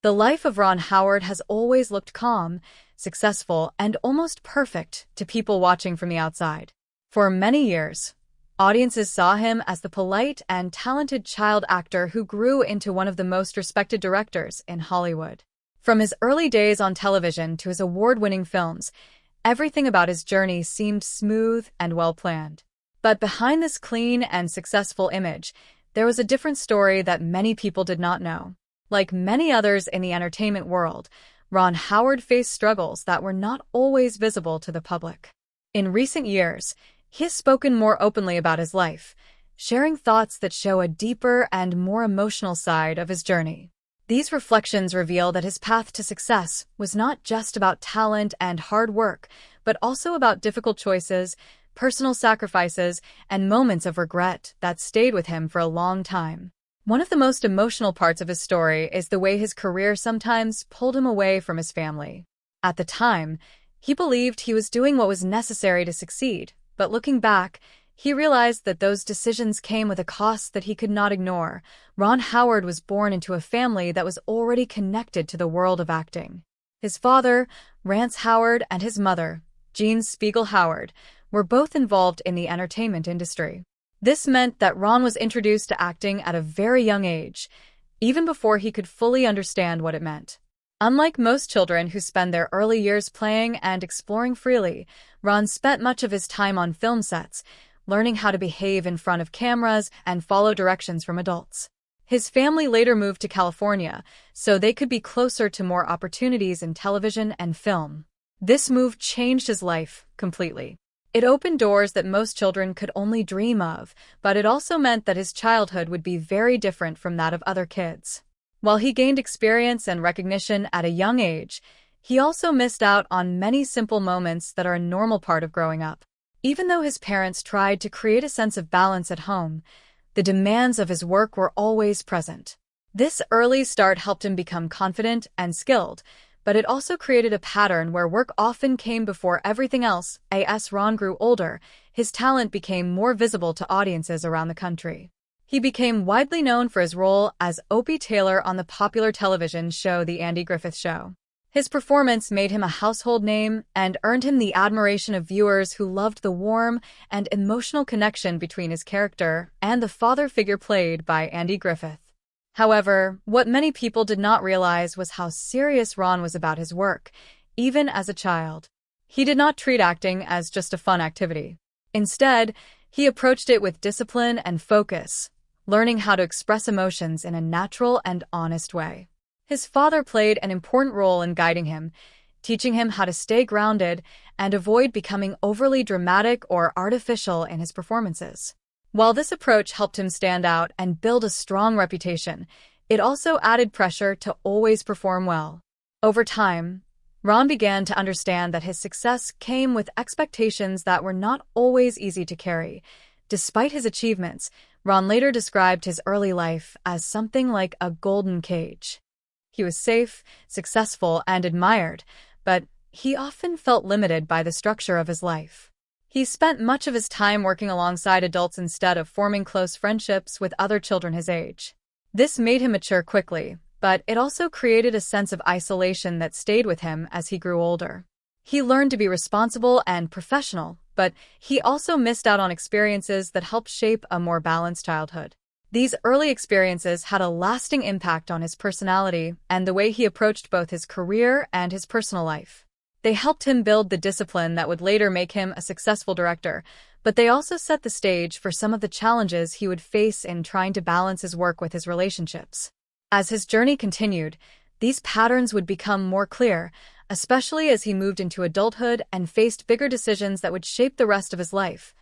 The life of Ron Howard has always looked calm, successful, and almost perfect to people watching from the outside. For many years, audiences saw him as the polite and talented child actor who grew into one of the most respected directors in Hollywood. From his early days on television to his award-winning films, everything about his journey seemed smooth and well-planned. But behind this clean and successful image, there was a different story that many people did not know. Like many others in the entertainment world, Ron Howard faced struggles that were not always visible to the public. In recent years, he has spoken more openly about his life, sharing thoughts that show a deeper and more emotional side of his journey. These reflections reveal that his path to success was not just about talent and hard work, but also about difficult choices, personal sacrifices, and moments of regret that stayed with him for a long time. One of the most emotional parts of his story is the way his career sometimes pulled him away from his family. At the time, he believed he was doing what was necessary to succeed, but looking back, he realized that those decisions came with a cost that he could not ignore. Ron Howard was born into a family that was already connected to the world of acting. His father, Rance Howard, and his mother, Jean Spiegel Howard, were both involved in the entertainment industry. This meant that Ron was introduced to acting at a very young age, even before he could fully understand what it meant. Unlike most children who spend their early years playing and exploring freely, Ron spent much of his time on film sets, learning how to behave in front of cameras and follow directions from adults. His family later moved to California, so they could be closer to more opportunities in television and film. This move changed his life completely. It opened doors that most children could only dream of, but it also meant that his childhood would be very different from that of other kids. While he gained experience and recognition at a young age, he also missed out on many simple moments that are a normal part of growing up. Even though his parents tried to create a sense of balance at home, the demands of his work were always present. This early start helped him become confident and skilled, but it also created a pattern where work often came before everything else. As Ron grew older, his talent became more visible to audiences around the country. He became widely known for his role as Opie Taylor on the popular television show The Andy Griffith Show. His performance made him a household name and earned him the admiration of viewers who loved the warm and emotional connection between his character and the father figure played by Andy Griffith. However, what many people did not realize was how serious Ron was about his work, even as a child. He did not treat acting as just a fun activity. Instead, he approached it with discipline and focus, learning how to express emotions in a natural and honest way. His father played an important role in guiding him, teaching him how to stay grounded and avoid becoming overly dramatic or artificial in his performances. While this approach helped him stand out and build a strong reputation, it also added pressure to always perform well. Over time, Ron began to understand that his success came with expectations that were not always easy to carry. Despite his achievements, Ron later described his early life as something like a golden cage. He was safe, successful, and admired, but he often felt limited by the structure of his life. He spent much of his time working alongside adults instead of forming close friendships with other children his age. This made him mature quickly, but it also created a sense of isolation that stayed with him as he grew older. He learned to be responsible and professional, but he also missed out on experiences that helped shape a more balanced childhood. These early experiences had a lasting impact on his personality and the way he approached both his career and his personal life. They helped him build the discipline that would later make him a successful director, but they also set the stage for some of the challenges he would face in trying to balance his work with his relationships. As his journey continued, these patterns would become more clear, especially as he moved into adulthood and faced bigger decisions that would shape the rest of his life.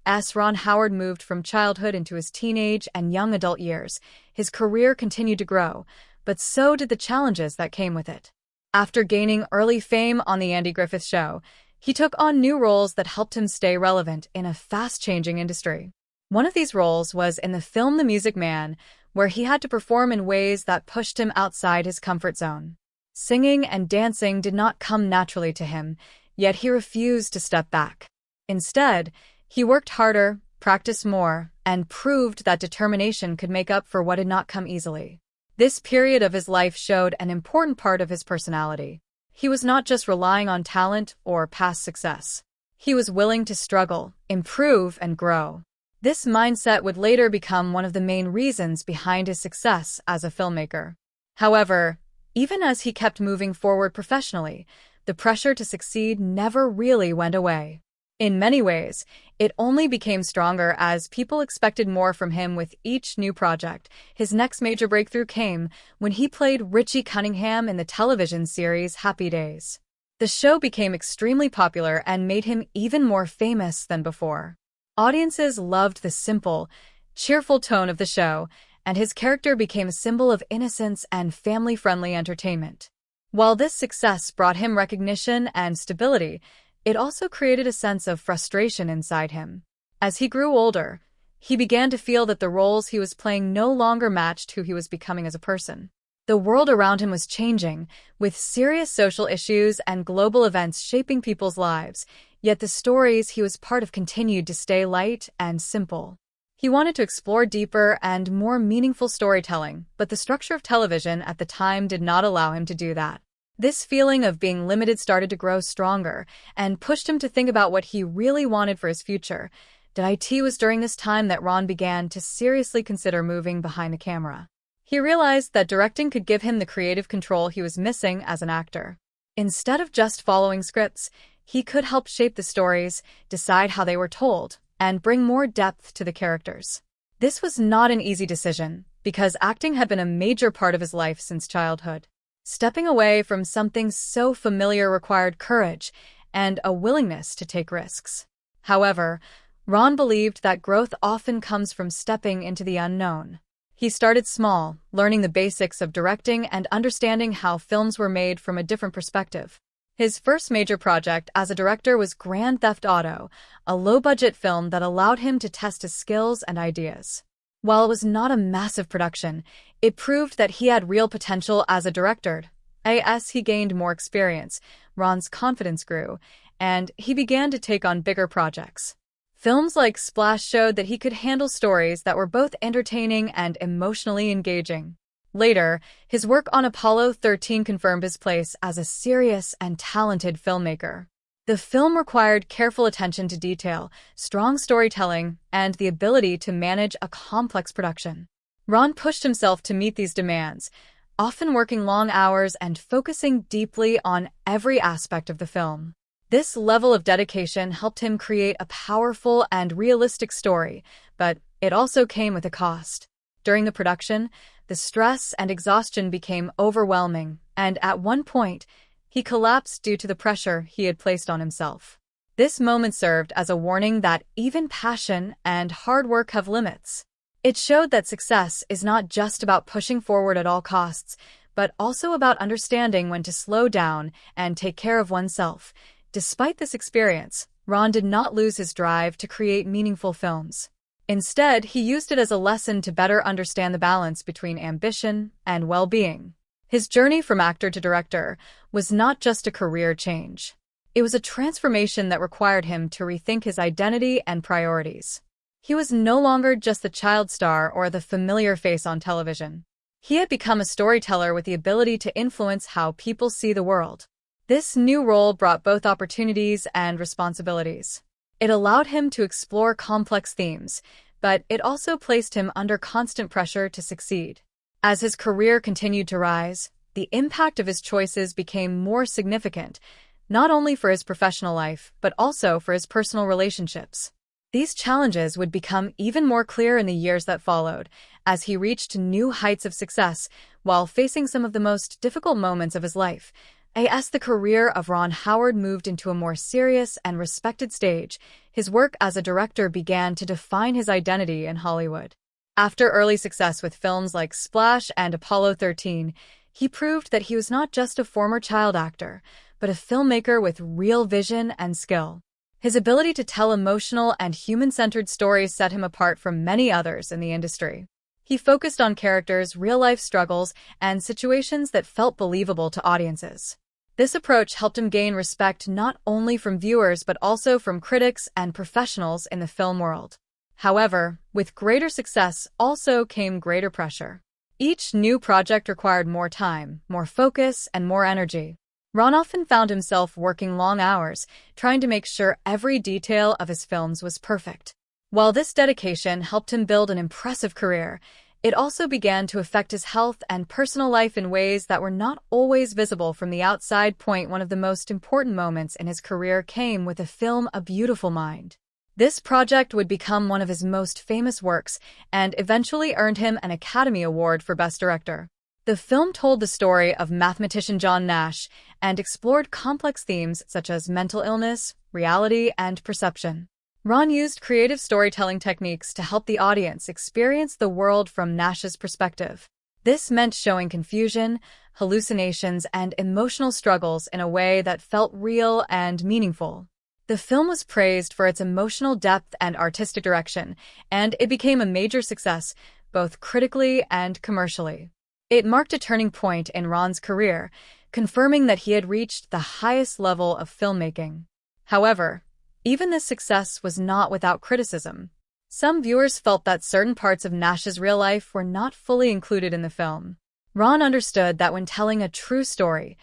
As Ron Howard moved from childhood into his teenage and young adult years, his career continued to grow, but so did the challenges that came with it. After gaining early fame on The Andy Griffith Show, he took on new roles that helped him stay relevant in a fast-changing industry. One of these roles was in the film The Music Man, where he had to perform in ways that pushed him outside his comfort zone. Singing and dancing did not come naturally to him, yet he refused to step back. Instead, he worked harder, practiced more, and proved that determination could make up for what had not come easily. This period of his life showed an important part of his personality. He was not just relying on talent or past success. He was willing to struggle, improve, and grow. This mindset would later become one of the main reasons behind his success as a filmmaker. However, even as he kept moving forward professionally, the pressure to succeed never really went away. In many ways, it only became stronger as people expected more from him with each new project. His next major breakthrough came when he played Richie Cunningham in the television series Happy Days. The show became extremely popular and made him even more famous than before. Audiences loved the simple, cheerful tone of the show, and his character became a symbol of innocence and family-friendly entertainment. While this success brought him recognition and stability, it also created a sense of frustration inside him. As he grew older, he began to feel that the roles he was playing no longer matched who he was becoming as a person. The world around him was changing, with serious social issues and global events shaping people's lives, yet the stories he was part of continued to stay light and simple. He wanted to explore deeper and more meaningful storytelling, but the structure of television at the time did not allow him to do that. This feeling of being limited started to grow stronger and pushed him to think about what he really wanted for his future. It was during this time that Ron began to seriously consider moving behind the camera. He realized that directing could give him the creative control he was missing as an actor. Instead of just following scripts, he could help shape the stories, decide how they were told, and bring more depth to the characters. This was not an easy decision, because acting had been a major part of his life since childhood. Stepping away from something so familiar required courage and a willingness to take risks. However, Ron believed that growth often comes from stepping into the unknown. He started small, learning the basics of directing and understanding how films were made from a different perspective. His first major project as a director was Grand Theft Auto, a low-budget film that allowed him to test his skills and ideas. While it was not a massive production, it proved that he had real potential as a director. As he gained more experience, Ron's confidence grew, and he began to take on bigger projects. Films like Splash showed that he could handle stories that were both entertaining and emotionally engaging. Later, his work on Apollo 13 confirmed his place as a serious and talented filmmaker. The film required careful attention to detail, strong storytelling, and the ability to manage a complex production. Ron pushed himself to meet these demands, often working long hours and focusing deeply on every aspect of the film. This level of dedication helped him create a powerful and realistic story, but it also came with a cost. During the production, the stress and exhaustion became overwhelming, and at one point, he collapsed due to the pressure he had placed on himself. This moment served as a warning that even passion and hard work have limits. It showed that success is not just about pushing forward at all costs, but also about understanding when to slow down and take care of oneself. Despite this experience, Ron did not lose his drive to create meaningful films. Instead, he used it as a lesson to better understand the balance between ambition and well-being. His journey from actor to director was not just a career change. It was a transformation that required him to rethink his identity and priorities. He was no longer just the child star or the familiar face on television. He had become a storyteller with the ability to influence how people see the world. This new role brought both opportunities and responsibilities. It allowed him to explore complex themes, but it also placed him under constant pressure to succeed. As his career continued to rise, the impact of his choices became more significant, not only for his professional life, but also for his personal relationships. These challenges would become even more clear in the years that followed, as he reached new heights of success while facing some of the most difficult moments of his life. As the career of Ron Howard moved into a more serious and respected stage, his work as a director began to define his identity in Hollywood. After early success with films like Splash and Apollo 13, he proved that he was not just a former child actor, but a filmmaker with real vision and skill. His ability to tell emotional and human-centered stories set him apart from many others in the industry. He focused on characters' real-life struggles and situations that felt believable to audiences. This approach helped him gain respect not only from viewers but also from critics and professionals in the film world. However, with greater success also came greater pressure. Each new project required more time, more focus, and more energy. Ron often found himself working long hours, trying to make sure every detail of his films was perfect. While this dedication helped him build an impressive career, it also began to affect his health and personal life in ways that were not always visible from the outside. One of the most important moments in his career came with the film A Beautiful Mind. This project would become one of his most famous works and eventually earned him an Academy Award for Best Director. The film told the story of mathematician John Nash and explored complex themes such as mental illness, reality, and perception. Ron used creative storytelling techniques to help the audience experience the world from Nash's perspective. This meant showing confusion, hallucinations, and emotional struggles in a way that felt real and meaningful. The film was praised for its emotional depth and artistic direction, and it became a major success, both critically and commercially. It marked a turning point in Ron's career, confirming that he had reached the highest level of filmmaking. However, even this success was not without criticism. Some viewers felt that certain parts of Nash's real life were not fully included in the film. Ron understood that when telling a true story,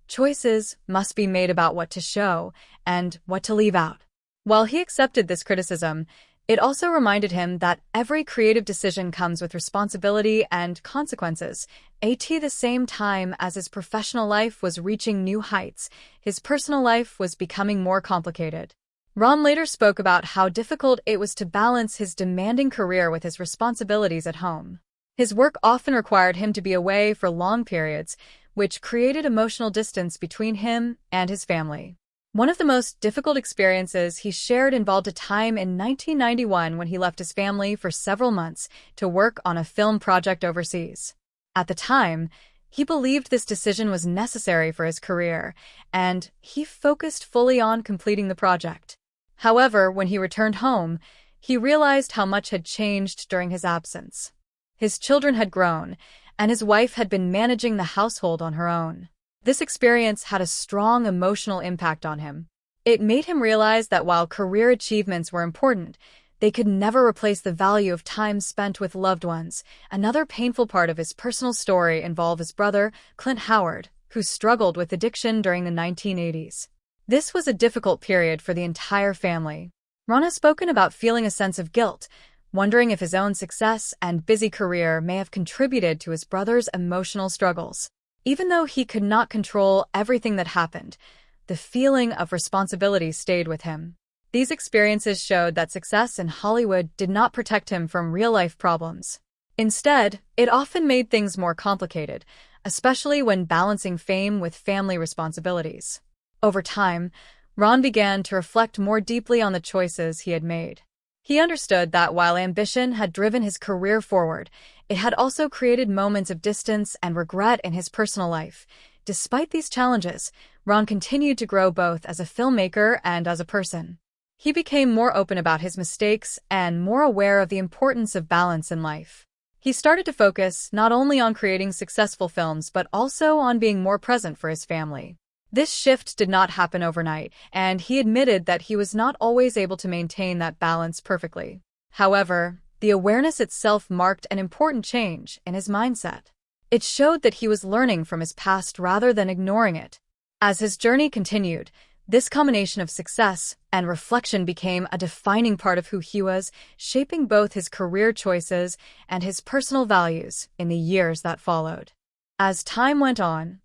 choices must be made about what to show and what to leave out. While he accepted this criticism, it also reminded him that every creative decision comes with responsibility and consequences. At the same time as his professional life was reaching new heights, his personal life was becoming more complicated. Ron later spoke about how difficult it was to balance his demanding career with his responsibilities at home. His work often required him to be away for long periods, which created emotional distance between him and his family. One of the most difficult experiences he shared involved a time in 1991 when he left his family for several months to work on a film project overseas. At the time, he believed this decision was necessary for his career, and he focused fully on completing the project. However, when he returned home, he realized how much had changed during his absence. His children had grown, and his wife had been managing the household on her own. This experience had a strong emotional impact on him. It made him realize that while career achievements were important, they could never replace the value of time spent with loved ones. Another painful part of his personal story involved his brother, Clint Howard, who struggled with addiction during the 1980s. This was a difficult period for the entire family. Ron has spoken about feeling a sense of guilt, wondering if his own success and busy career may have contributed to his brother's emotional struggles. Even though he could not control everything that happened, the feeling of responsibility stayed with him. These experiences showed that success in Hollywood did not protect him from real-life problems. Instead, it often made things more complicated, especially when balancing fame with family responsibilities. Over time, Ron began to reflect more deeply on the choices he had made. He understood that while ambition had driven his career forward, it had also created moments of distance and regret in his personal life. Despite these challenges, Ron continued to grow both as a filmmaker and as a person. He became more open about his mistakes and more aware of the importance of balance in life. He started to focus not only on creating successful films but also on being more present for his family. This shift did not happen overnight, and he admitted that he was not always able to maintain that balance perfectly. However, the awareness itself marked an important change in his mindset. It showed that he was learning from his past rather than ignoring it. As his journey continued, this combination of success and reflection became a defining part of who he was, shaping both his career choices and his personal values in the years that followed. As time went on,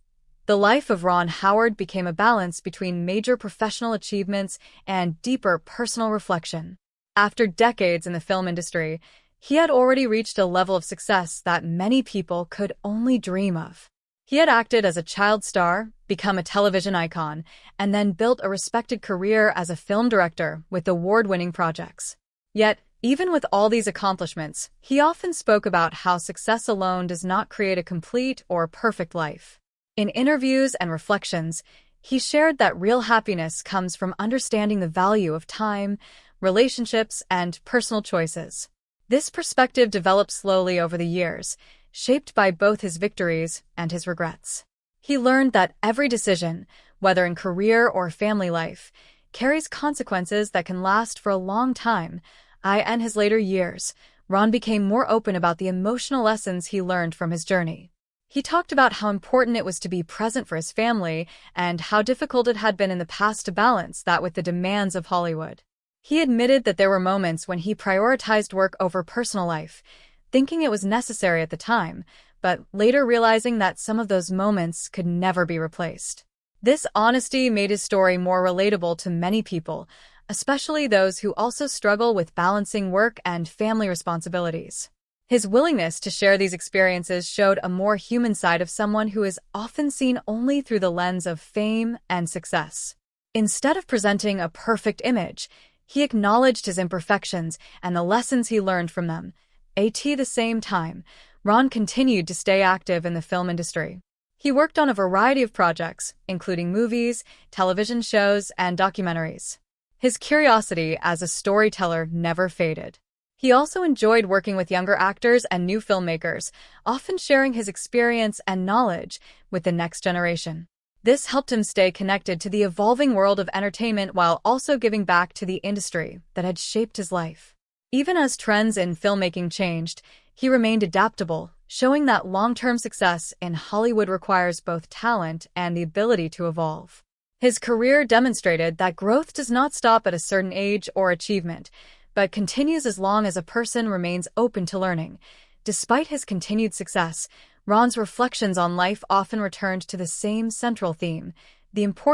the life of Ron Howard became a balance between major professional achievements and deeper personal reflection. After decades in the film industry, he had already reached a level of success that many people could only dream of. He had acted as a child star, become a television icon, and then built a respected career as a film director with award-winning projects. Yet, even with all these accomplishments, he often spoke about how success alone does not create a complete or perfect life. In interviews and reflections, he shared that real happiness comes from understanding the value of time, relationships, and personal choices. This perspective developed slowly over the years, shaped by both his victories and his regrets. He learned that every decision, whether in career or family life, carries consequences that can last for a long time. In his later years, Ron became more open about the emotional lessons he learned from his journey. He talked about how important it was to be present for his family and how difficult it had been in the past to balance that with the demands of Hollywood. He admitted that there were moments when he prioritized work over personal life, thinking it was necessary at the time, but later realizing that some of those moments could never be replaced. This honesty made his story more relatable to many people, especially those who also struggle with balancing work and family responsibilities. His willingness to share these experiences showed a more human side of someone who is often seen only through the lens of fame and success. Instead of presenting a perfect image, he acknowledged his imperfections and the lessons he learned from them. At the same time, Ron continued to stay active in the film industry. He worked on a variety of projects, including movies, television shows, and documentaries. His curiosity as a storyteller never faded. He also enjoyed working with younger actors and new filmmakers, often sharing his experience and knowledge with the next generation. This helped him stay connected to the evolving world of entertainment while also giving back to the industry that had shaped his life. Even as trends in filmmaking changed, he remained adaptable, showing that long-term success in Hollywood requires both talent and the ability to evolve. His career demonstrated that growth does not stop at a certain age or achievement, but continues as long as a person remains open to learning. Despite his continued success, Ron's reflections on life often returned to the same central theme: the importance